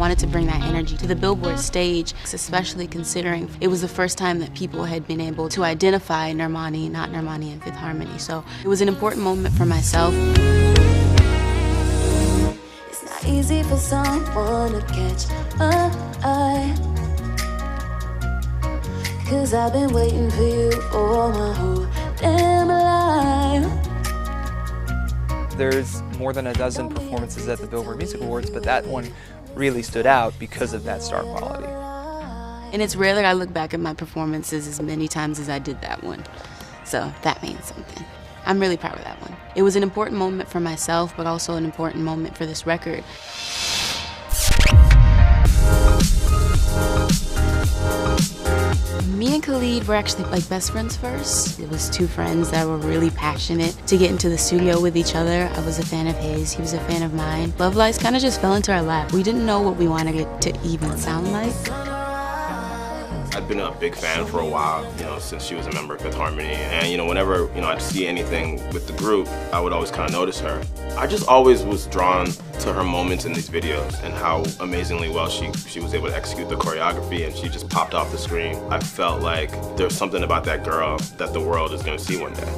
wanted to bring that energy to the Billboard stage, especially considering it was the first time that people had been able to identify Normani, not Normani and Fifth Harmony. So it was an important moment for myself. It's not easy for someone to catch an eye, 'cause I've been waiting for you all my whole damn life. There's more than a dozen performances at the Billboard Music Awards, but that one really stood out because of that star quality. And it's rare that I look back at my performances as many times as I did that one. So that means something. I'm really proud of that one. It was an important moment for myself, but also an important moment for this record. Me and Khalid were actually like best friends first. It was two friends that were really passionate to get into the studio with each other. I was a fan of his, he was a fan of mine. Love Lies kind of just fell into our lap. We didn't know what we wanted it to even sound like. I'd been a big fan for a while, since she was a member of Fifth Harmony. And, whenever, I'd see anything with the group, I would always kind of notice her. I just always was drawn to her moments in these videos and how amazingly well she was able to execute the choreography, and she just popped off the screen. I felt like there's something about that girl that the world is going to see one day.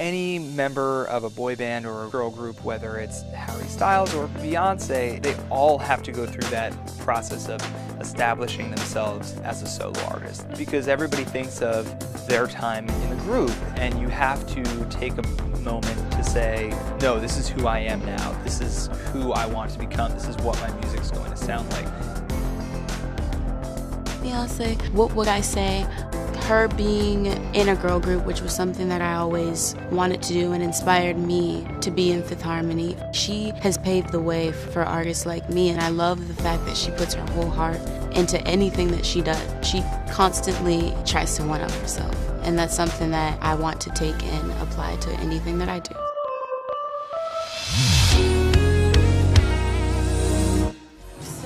Any member of a boy band or a girl group, whether it's Harry Styles or Beyonce, they all have to go through that process of establishing themselves as a solo artist, because everybody thinks of their time in the group, and you have to take a moment to say, no, this is who I am now, this is who I want to become, this is what my music's going to sound like. Beyonce, what would I say? Her being in a girl group, which was something that I always wanted to do and inspired me to be in Fifth Harmony. She has paved the way for artists like me, and I love the fact that she puts her whole heart into anything that she does. She constantly tries to one-up herself, and that's something that I want to take and apply to anything that I do.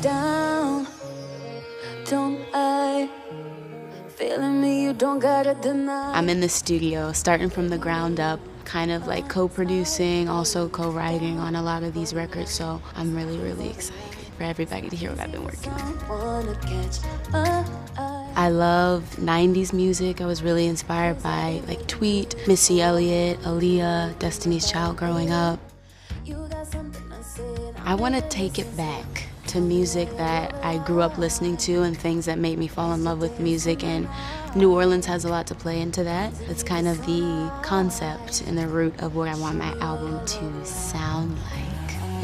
Down, don't I? Feeling me, you don't gotta deny. I'm in the studio, starting from the ground up, kind of like co-producing, also co-writing on a lot of these records, so I'm really, really excited for everybody to hear what I've been working on. I love 90s music. I was really inspired by like Tweet, Missy Elliott, Aaliyah, Destiny's Child growing up. I want to take it back to music that I grew up listening to and things that made me fall in love with music, and New Orleans has a lot to play into that. It's kind of the concept and the root of what I want my album to sound like.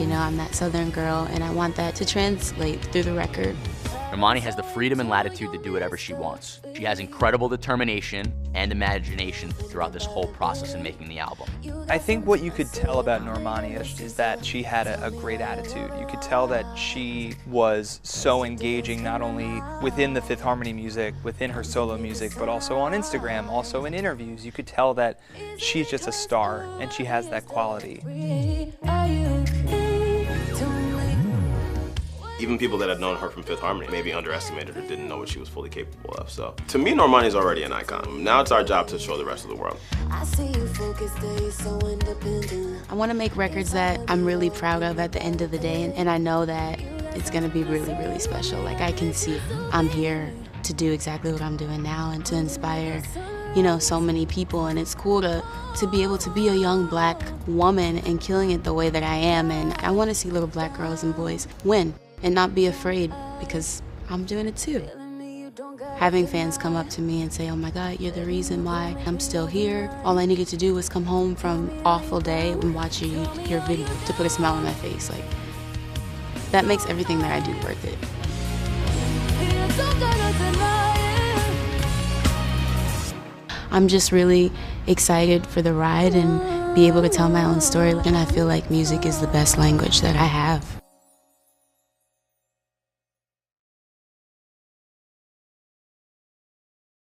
I'm that Southern girl, and I want that to translate through the record. Normani has the freedom and latitude to do whatever she wants. She has incredible determination and imagination throughout this whole process in making the album. I think what you could tell about Normani is that she had a great attitude. You could tell that she was so engaging, not only within the Fifth Harmony music, within her solo music, but also on Instagram, also in interviews. You could tell that she's just a star, and she has that quality. Even people that had known her from Fifth Harmony maybe underestimated her, didn't know what she was fully capable of. So to me, Normani's already an icon. Now it's our job to show the rest of the world. I want to make records that I'm really proud of at the end of the day, and I know that it's going to be really, really special. Like, I can see I'm here to do exactly what I'm doing now and to inspire, so many people, and it's cool to be able to be a young black woman and killing it the way that I am, and I want to see little black girls and boys win and not be afraid, because I'm doing it too. Having fans come up to me and say, oh my God, you're the reason why I'm still here. All I needed to do was come home from an awful day and watch your video to put a smile on my face. Like, that makes everything that I do worth it. I'm just really excited for the ride and be able to tell my own story, and I feel like music is the best language that I have.